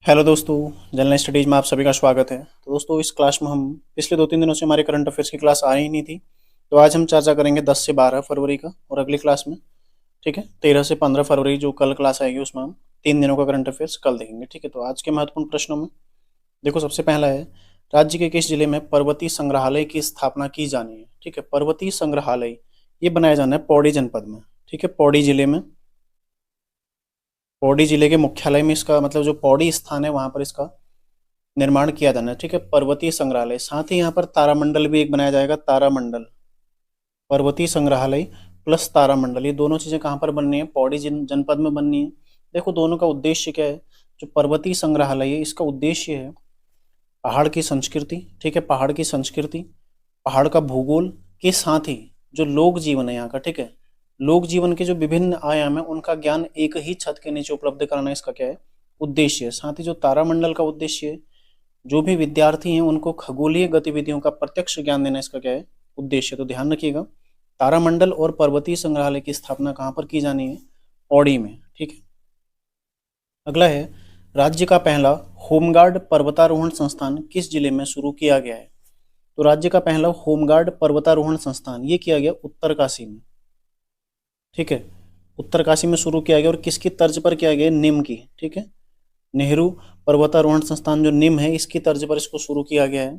Hello दोस्तों, general studies में आप सभी का स्वागत है। तो दोस्तों, इस क्लास में हम पिछले 2-3 दिनों से हमारे करंट अफेयर्स की क्लास आ ही नहीं थी। तो आज हम चर्चा करेंगे 10 से 12 फरवरी का, और अगली क्लास में ठीक है 13 से 15 फरवरी जो कल क्लास आएगी उसमें हम 3 दिनों का करंट अफेयर्स कल देखेंगे। ठीक है, तो आज के महत्वपूर्ण प्रश्नों में देखो, सबसे पहला है, राज्य के किस जिले में पर्वतीय संग्रहालय की स्थापना की जानी है। ठीक है, पर्वतीय संग्रहालय ये बनाया जाना है पौड़ी जनपद में। ठीक है, पौड़ी जिले में, पौड़ी जिले के मुख्यालय में इसका मतलब जो पौड़ी स्थान है वहां पर इसका निर्माण किया जाना है। ठीक है, पर्वतीय संग्रहालय, साथ ही यहाँ पर तारामंडल भी एक बनाया जाएगा। तारामंडल, पर्वतीय संग्रहालय प्लस तारामंडल, ये दोनों चीजें कहाँ पर बननी है? पौड़ी जनपद में बननी है। देखो, दोनों का उद्देश्य क्या है? जो पर्वतीय संग्रहालय है इसका उद्देश्य है पहाड़ की संस्कृति, ठीक है, पहाड़ की संस्कृति, पहाड़ का भूगोल के साथ ही जो लोक जीवन है यहाँ का, ठीक है, लोक जीवन के जो विभिन्न आयाम है उनका ज्ञान एक ही छत के नीचे उपलब्ध कराना इसका क्या है? उद्देश्य है। साथ ही जो तारामंडल का उद्देश्य है, जो भी विद्यार्थी हैं उनको खगोलीय गतिविधियों का प्रत्यक्ष ज्ञान देना इसका क्या है? उद्देश्य। तो ध्यान रखिएगा, तारामंडल और पर्वतीय संग्रहालय की स्थापना कहाँ पर की जानी है? पौड़ी में। ठीक है, अगला है, राज्य का पहला होमगार्ड पर्वतारोहण संस्थान किस जिले में शुरू किया गया है? तो राज्य का पहला होमगार्ड पर्वतारोहण संस्थान ये किया गया उत्तरकाशी में। ठीक है, उत्तरकाशी में शुरू किया गया, और किसकी तर्ज पर किया गया? निम की। ठीक है, नेहरू पर्वतारोहण संस्थान जो निम है इसकी तर्ज पर इसको शुरू किया गया है।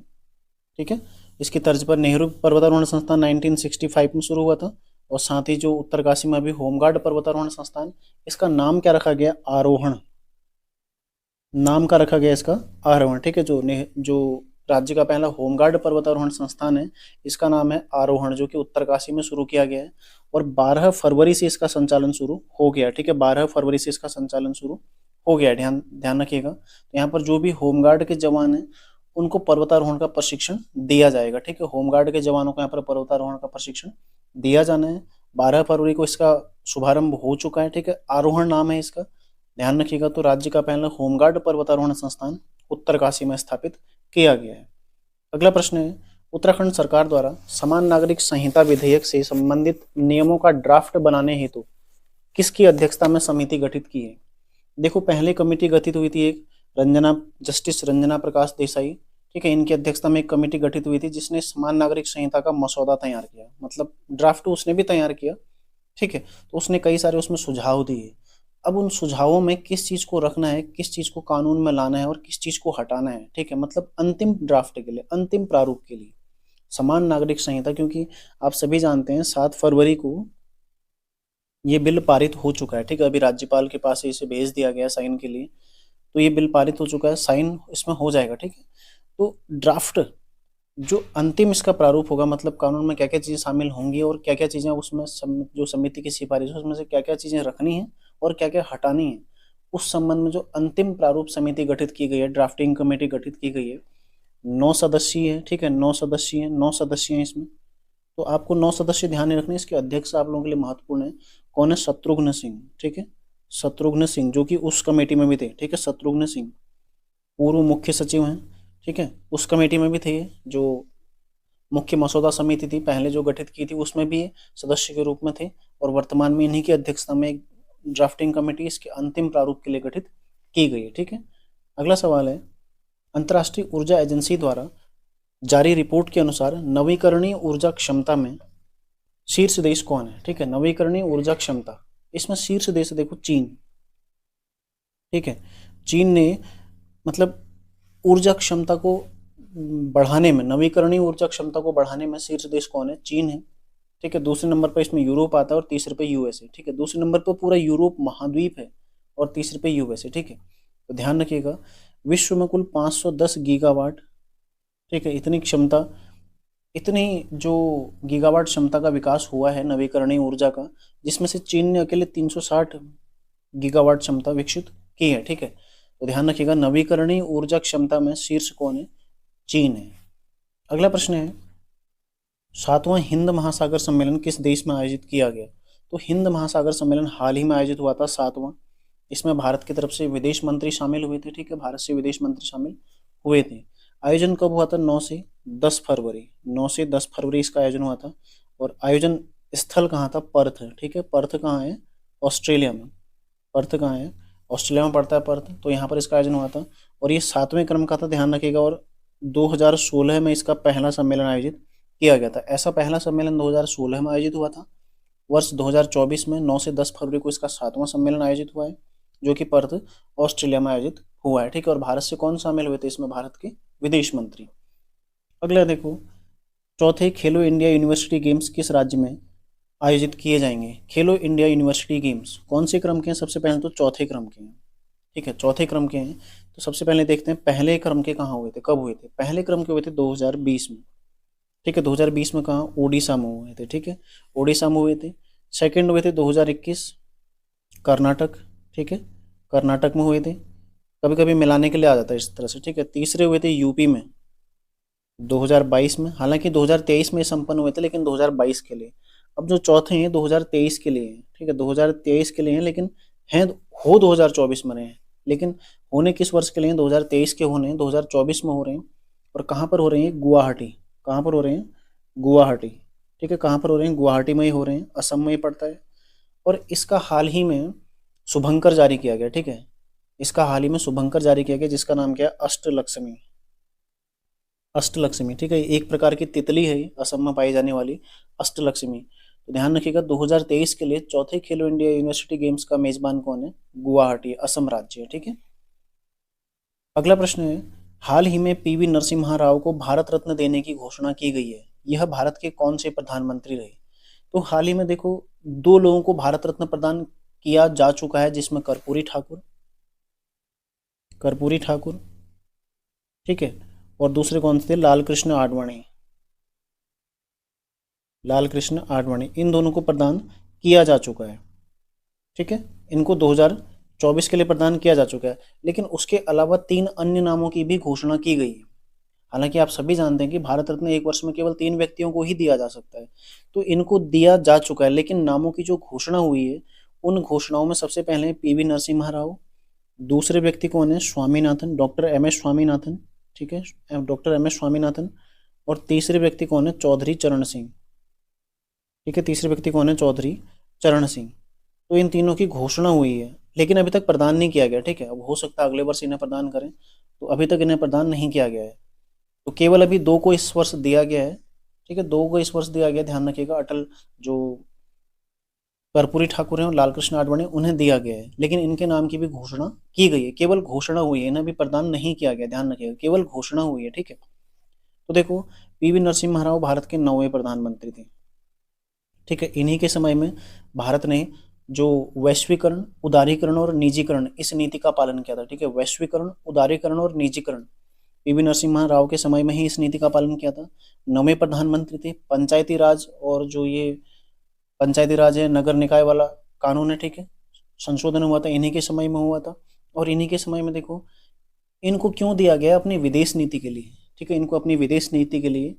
ठीक है, इसकी तर्ज पर नेहरू पर्वतारोहण संस्थान 1965 में शुरू हुआ था। और साथ ही जो उत्तरकाशी में अभी होमगार्ड पर्वतारोहण संस्थान, इसका नाम क्या रखा गया? आरोहण, नाम का रखा गया इसका आरोहण। ठीक है, जो राज्य का पहला होमगार्ड पर्वतारोहण संस्थान है इसका नाम है आरोहण, जो कि उत्तरकाशी में शुरू किया गया है। और 12 फरवरी से इसका संचालन शुरू हो गया। ठीक है, 12 फरवरी से इसका संचालन शुरू हो गया। ध्यान ध्यान रखिएगा, तो यहाँ पर जो भी होमगार्ड के जवान हैं उनको पर्वतारोहण का प्रशिक्षण दिया जाएगा। ठीक है, होमगार्ड के जवानों को यहाँ पर पर्वतारोहण का प्रशिक्षण दिया जाना है। 12 फरवरी को इसका शुभारंभ हो चुका है। ठीक है, आरोहण नाम है इसका, ध्यान रखिएगा। तो राज्य का पहला होमगार्ड पर्वतारोहण संस्थान उत्तरकाशी में स्थापित किया गया है। अगला प्रश्न है, उत्तराखंड सरकार द्वारा समान नागरिक संहिता विधेयक से संबंधित नियमों का ड्राफ्ट बनाने हेतु किसकी अध्यक्षता में समिति गठित की है? देखो, पहले कमेटी गठित हुई थी एक, जस्टिस रंजना प्रकाश देसाई। ठीक है, इनकी अध्यक्षता में एक कमेटी गठित हुई थी जिसने समान नागरिक संहिता का मसौदा तैयार किया, मतलब ड्राफ्ट उसने भी तैयार किया। ठीक है, तो उसने कई सारे उसमें सुझाव दिए। अब उन सुझावों में किस चीज को रखना है, किस चीज को कानून में लाना है और किस चीज को हटाना है, ठीक है, मतलब अंतिम ड्राफ्ट के लिए, अंतिम प्रारूप के लिए समान नागरिक संहिता, क्योंकि आप सभी जानते हैं 7 फरवरी को ये बिल पारित हो चुका है। ठीक है, अभी राज्यपाल के पास इसे भेज दिया गया साइन के लिए, तो ये बिल पारित हो चुका है, साइन इसमें हो जाएगा। ठीक है, तो ड्राफ्ट जो अंतिम इसका प्रारूप होगा, मतलब कानून में क्या क्या चीजें शामिल होंगी और क्या क्या चीजें उसमें जो समिति की सिफारिश है उसमें से क्या क्या चीजें रखनी है और क्या क्या हटानी है, उस संबंध में जो अंतिम प्रारूप समिति गठित की गई है, ड्राफ्टिंग कमेटी गठित की गई है, 9 सदस्यीय है। ठीक है, 9 सदस्य हैं इसमें। तो आपको 9 सदस्य ध्यान में रखने, इसके अध्यक्ष आप लोगों के लिए महत्वपूर्ण है। कौन है? शत्रुघ्न सिंह। ठीक है, शत्रुघ्न सिंह जो कि उस कमेटी में भी थे। ठीक है, शत्रुघ्न सिंह पूर्व मुख्य सचिव हैं। ठीक है, उस कमेटी में भी थे, जो मुख्य मसौदा समिति थी पहले जो गठित की थी उसमें भी सदस्य के रूप में थे, और वर्तमान में इन्हीं की अध्यक्षता में एक ड्राफ्टिंग कमेटी इसके अंतिम प्रारूप के लिए गठित की गई है। ठीक है, अगला सवाल है, अंतर्राष्ट्रीय ऊर्जा एजेंसी द्वारा जारी रिपोर्ट के अनुसार नवीकरणीय ऊर्जा क्षमता में शीर्ष देश कौन है? ठीक है, नवीकरणीय ऊर्जा क्षमता, इसमें शीर्ष देश देखो चीन। ठीक है, चीन ने मतलब ऊर्जा क्षमता को बढ़ाने में, नवीकरणीय ऊर्जा क्षमता को बढ़ाने में शीर्ष देश कौन है? चीन है। ठीक है, दूसरे नंबर पर इसमें यूरोप आता है और तीसरे पे यूएस है। ठीक है, दूसरे नंबर पर पूरा यूरोप महाद्वीप है और तीसरे पे यूएस है। ठीक है, तो ध्यान रखिएगा, विश्व में कुल 510 गीगावाट, ठीक है, इतनी क्षमता, इतनी जो गीगावाट क्षमता का विकास हुआ है नवीकरणीय ऊर्जा का, जिसमें से चीन ने अकेले 360 गीगावाट क्षमता विकसित की है। ठीक है, तो ध्यान रखिएगा, नवीकरणीय ऊर्जा क्षमता में शीर्ष कौन है? चीन है। अगला प्रश्न है, 7वां हिंद महासागर सम्मेलन किस देश में आयोजित किया गया? तो हिंद महासागर सम्मेलन हाल ही में आयोजित हुआ था, 7वां। इसमें भारत की तरफ से विदेश मंत्री शामिल हुए थे। ठीक है, भारत से विदेश मंत्री शामिल हुए थे। आयोजन कब हुआ था? 9 से 10 फरवरी, 9 से 10 फरवरी इसका आयोजन हुआ था। और आयोजन स्थल कहाँ था? पर्थ। ठीक है, पर्थ कहाँ है? ऑस्ट्रेलिया में। पर्थ कहाँ है? ऑस्ट्रेलिया में पड़ता है पर्थ, तो यहाँ पर इसका आयोजन हुआ था। और ये 7वें क्रम का था, ध्यान रखिएगा। और 2016 में इसका पहला सम्मेलन आयोजित किया गया था। ऐसा पहला सम्मेलन 2016 में आयोजित हुआ था। वर्ष 2024 में 9 से 10 फरवरी को इसका 7वां सम्मेलन आयोजित हुआ है, जो कि पर्थ ऑस्ट्रेलिया में आयोजित हुआ है, ठीक है। और भारत से कौन शामिल हुए थे इसमें? भारत के विदेश मंत्री। अगला देखो, चौथे खेलो इंडिया यूनिवर्सिटी गेम्स किस राज्य में आयोजित किए जाएंगे? खेलो इंडिया यूनिवर्सिटी गेम्स कौन से क्रम के हैं? सबसे पहले तो चौथे क्रम के हैं, ठीक है, चौथे क्रम के हैं। तो सबसे पहले देखते हैं पहले क्रम के कहाँ हुए थे, कब हुए थे। पहले क्रम के हुए थे 2020 में, ठीक है। 2020 में कहाँ? ओडिशा में हुए थे, ठीक है, ओडिशा में हुए थे। सेकंड हुए थे 2021 कर्नाटक, ठीक है, कर्नाटक में हुए थे। कभी कभी मिलाने के लिए आ जाता है इस तरह से, ठीक है। तीसरे हुए थे यूपी में 2022 में, हालांकि 2023 में संपन्न हुए थे, लेकिन 2022 के लिए। अब जो चौथे हैं 2023 के लिए हैं, ठीक है, 2023 के लिए हैं, लेकिन हैं हो 2024 में रहे हैं, लेकिन होने किस वर्ष के लिए हैं? 2023 के होने हैं, 2024 में हो रहे हैं। और कहाँ पर हो रहे हैं? गुवाहाटी। कहाँ पर हो रहे हैं? गुवाहाटी, ठीक है। कहाँ पर हो रहे हैं? गुवाहाटी में ही हो रहे हैं, असम में ही पड़ता है। और इसका हाल ही में शुभंकर जारी किया गया, ठीक है, इसका हाल ही में शुभंकर जारी किया गया, जिसका नाम क्या है? अष्टलक्ष्मी। अष्टलक्ष्मी, ठीक है, एक प्रकार की तितली है ये, असम में पाई जाने वाली अष्टलक्ष्मी। तो ध्यान रखिएगा 2023 के लिए चौथे खेलो इंडिया यूनिवर्सिटी गेम्स का मेजबान कौन है? गुवाहाटी, असम राज्य है, ठीक है। अगला प्रश्न है, हाल ही में पीवी नरसिम्हा राव को भारत रत्न देने की घोषणा की गई है, यह भारत के कौन से प्रधानमंत्री रहे? तो हाल ही में देखो, दो लोगों को भारत रत्न प्रदान किया जा चुका है, जिसमें कर्पूरी ठाकुर, कर्पूरी ठाकुर, ठीक है, और दूसरे कौन थे? लाल कृष्ण आडवाणी, लाल कृष्ण आडवाणी। इन दोनों को प्रदान किया जा चुका है, ठीक है, इनको 2024 के लिए प्रदान किया जा चुका है। लेकिन उसके अलावा 3 अन्य नामों की भी घोषणा की गई है। हालांकि आप सभी जानते हैं कि भारत रत्न एक वर्ष में केवल 3 व्यक्तियों को ही दिया जा सकता है, तो इनको दिया जा चुका है। लेकिन नामों की जो घोषणा हुई है, उन घोषणाओं में सबसे पहले पीवी नरसिम्हा राव, दूसरे व्यक्ति कौन है? Swaminathan, doctor M S Swaminathan, ठीक है, डॉक्टर एम एस स्वामीनाथन। और तीसरे व्यक्ति कौन है? चौधरी चरण सिंह, ठीक है, तीसरे व्यक्ति कौन है? चौधरी चरण सिंह। तो इन तीनों की घोषणा हुई है, लेकिन अभी तक प्रदान नहीं किया गया, ठीक है। अब हो सकता है अगले वर्ष इन्हें प्रदान करें, तो अभी तक इन्हें प्रदान नहीं किया गया है। तो केवल अभी 2 को इस वर्ष दिया गया है, ठीक है, 2 को इस वर्ष दिया गया, ध्यान रखिएगा। अटल जो कर्पूरी ठाकुर हैं और लाल कृष्ण आडवाणी, उन्हें दिया गया है, लेकिन इनके नाम की भी घोषणा की गई है। केवल घोषणा हुई है, इन्हें भी प्रदान नहीं किया गया, ध्यान रखिएगा, केवल घोषणा हुई है, ठीक है। तो देखो, पीवी नरसिम्हा राव भारत के 9वें प्रधानमंत्री थे, ठीक है। इन्हीं के समय में भारत ने जो वैश्वीकरण, उदारीकरण और निजीकरण, इस नीति का पालन किया था, ठीक है। वैश्वीकरण, उदारीकरण और निजीकरण, पीवी नरसिम्हा राव के समय में ही इस नीति का पालन किया था। 9वें प्रधानमंत्री थे। पंचायती राज, और जो ये पंचायती राज है, नगर निकाय वाला कानून है, ठीक है, संशोधन हुआ था, इन्हीं के समय में हुआ था। और इन्हीं के समय में देखो, इनको क्यों दिया गया? अपनी विदेश नीति के लिए, ठीक है, इनको अपनी विदेश नीति के लिए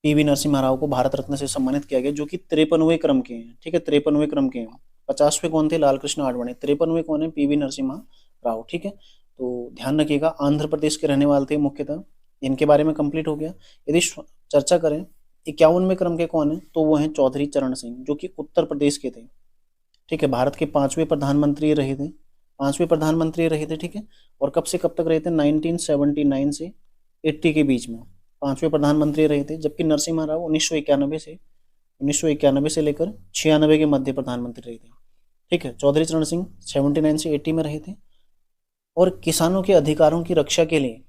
पीवी नरसिम्हा राव को भारत रत्न से सम्मानित किया गया, जो कि 53वें क्रम के हैं, ठीक है, 53वें क्रम के हैं। 50वें कौन थे? लाल कृष्ण आडवाणी। 53वें कौन है? पीवी नरसिम्हा राव, ठीक है। तो ध्यान रखिएगा, आंध्र प्रदेश के रहने वाले थे मुख्यतः। इनके बारे में कंप्लीट हो गया। यदि चर्चा करें 51वें क्रम के कौन है, तो वो हैं चौधरी चरण सिंह, जो कि उत्तर प्रदेश के थे, ठीक है। भारत के 5वें प्रधानमंत्री रहे थे, 5वें प्रधानमंत्री रहे थे, ठीक है। और कब से कब तक रहे थे? 1979 से 80 के बीच में 5वें प्रधानमंत्री रहे थे। जबकि नरसिम्हा राव 1991 से लेकर 96 के मध्य प्रधानमंत्री रहे थे, ठीक है। चौधरी चरण सिंह 79 से 80 में रहे थे। और किसानों के अधिकारों की रक्षा के लिए,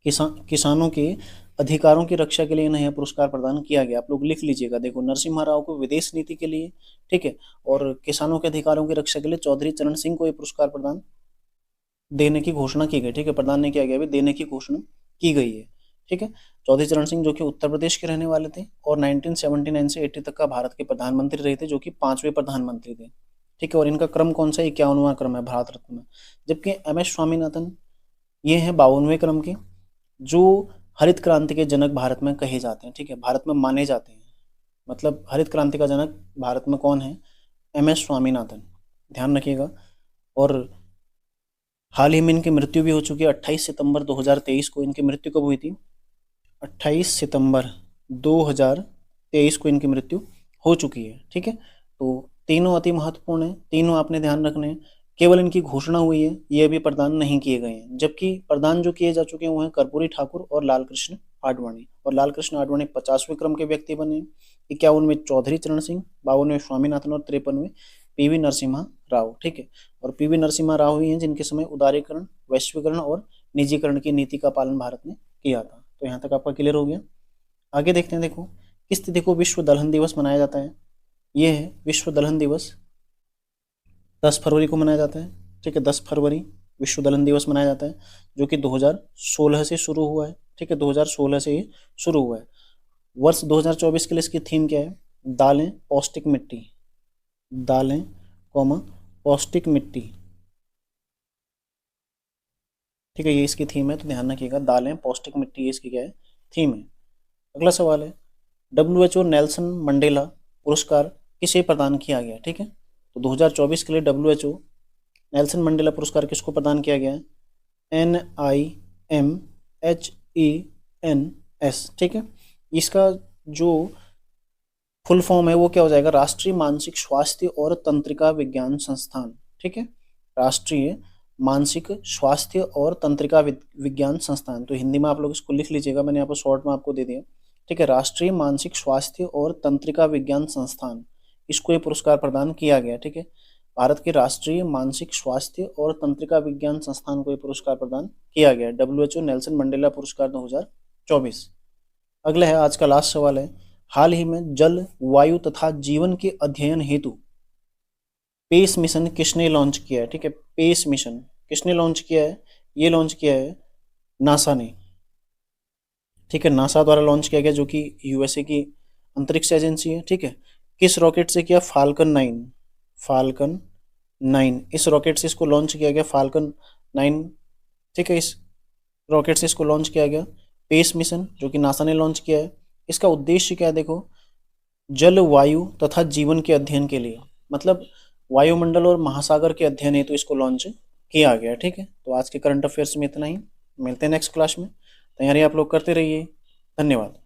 किसानों के अधिकारों की रक्षा के लिए इन्हें यह पुरस्कार प्रदान किया गया। आप लोग लिख लीजिएगा, देखो, नरसिम्हा राव को विदेश नीति के लिए, ठीक है, और किसानों के अधिकारों की रक्षा के लिए चौधरी चरण सिंह को यह पुरस्कार प्रदान देने की घोषणा की गई, ठीक है, प्रदान नहीं किया गया, अभी देने की घोषणा की गई है, ठीक है। चौधरी चरण सिंह, जो कि उत्तर प्रदेश के रहने वाले थे, और 1979 से 80 तक का भारत के प्रधानमंत्री रहे थे, जो कि 5वें प्रधानमंत्री थे, ठीक है। और इनका क्रम कौन सा? 51वां क्रम है भारत रत्न में। जबकि एम एस स्वामीनाथन, ये हैं 52वें क्रम के, जो हरित क्रांति के जनक भारत में कहे जाते हैं, ठीक है, भारत में माने जाते हैं। मतलब हरित क्रांति का जनक भारत में कौन है? एम एस स्वामीनाथन, ध्यान रखिएगा। और हाल ही में इनकी मृत्यु भी हो चुकी है। 28 सितंबर 2023 को इनकी मृत्यु कब हुई थी? 28 सितंबर 2023 को इनकी मृत्यु हो चुकी है, ठीक है। तो तीनों अति महत्वपूर्ण है, तीनों आपने ध्यान रखने हैं। केवल इनकी घोषणा हुई है, ये अभी प्रदान नहीं किए गए हैं। जबकि प्रदान जो किए जा चुके हैं वो हैं कर्पूरी ठाकुर और लाल कृष्ण आडवाणी। और लाल कृष्ण आडवाणी 50वें क्रम के व्यक्ति बने हैं। 51वें चौधरी चरण सिंह, 52वें स्वामीनाथन और 53वें पीवी नरसिम्हा राव। ठीक है, और पीवी नरसिम्हा राव ही हैं जिनके समय उदारीकरण, वैश्वीकरण और निजीकरण की नीति का पालन भारत ने किया था। तो यहाँ तक आपका क्लियर हो गया। आगे देखते हैं, देखो किस तिथि को विश्व दलहन दिवस मनाया जाता है। ये है विश्व दलहन दिवस, 10 फरवरी को मनाया जाता है। ठीक है, 10 फरवरी विश्व दलहन दिवस मनाया जाता है, जो कि 2016 से शुरू हुआ है। ठीक है, 2016 से ये शुरू हुआ है। वर्ष 2024 के लिए इसकी थीम क्या है? दालें पौष्टिक मिट्टी, दालें कौमा पौष्टिक मिट्टी। ठीक है, ये इसकी थीम है, तो ध्यान रखिएगा, दालें पौष्टिक मिट्टी, ये इसकी क्या है? थीम है। अगला सवाल है, WHO नेल्सन मंडेला पुरस्कार किसे प्रदान किया गया? ठीक है, तो 2024 के लिए WHO नेल्सन मंडेला पुरस्कार किसको प्रदान किया गया है? NIMHENS। ठीक है, इसका जो फुल फॉर्म है वो क्या हो जाएगा? राष्ट्रीय मानसिक स्वास्थ्य और तंत्रिका विज्ञान संस्थान। ठीक है, राष्ट्रीय मानसिक स्वास्थ्य और तंत्रिका विज्ञान संस्थान। तो हिंदी में आप लोग इसको लिख लीजिएगा, मैंने यहाँ पर शॉर्ट में आपको दे दिया। ठीक है, राष्ट्रीय मानसिक स्वास्थ्य और तंत्रिका विज्ञान संस्थान, इसको ये पुरस्कार प्रदान किया गया। ठीक है, भारत के राष्ट्रीय मानसिक स्वास्थ्य और तंत्रिका विज्ञान संस्थान को ये पुरस्कार प्रदान किया गया, WHO नेल्सन मंडेला पुरस्कार 2024। अगला है, आज का लास्ट सवाल है, हाल ही में जल, वायु तथा जीवन के अध्ययन हेतु पेस मिशन किसने लॉन्च किया है? ठीक है, पेस मिशन किसने लॉन्च किया है? ये लॉन्च किया है नासा ने। ठीक है, नासा द्वारा लॉन्च किया गया, जो कि USA की अंतरिक्ष एजेंसी है। ठीक है, किस रॉकेट से किया? फाल्कन 9, फाल्कन 9 इस रॉकेट से इसको लॉन्च किया गया, फाल्कन 9। ठीक है, इस रॉकेट से इसको लॉन्च किया गया पेस मिशन, जो कि नासा ने लॉन्च किया है। इसका उद्देश्य क्या है? देखो, जल, वायु तथा जीवन के अध्ययन के लिए, मतलब वायुमंडल और महासागर के अध्ययन हेतु इसको लॉन्च किया गया। ठीक है, तो आज के करंट अफेयर्स में इतना ही, मिलते हैं नेक्स्ट क्लास में। तैयारी आप लोग करते रहिए। धन्यवाद।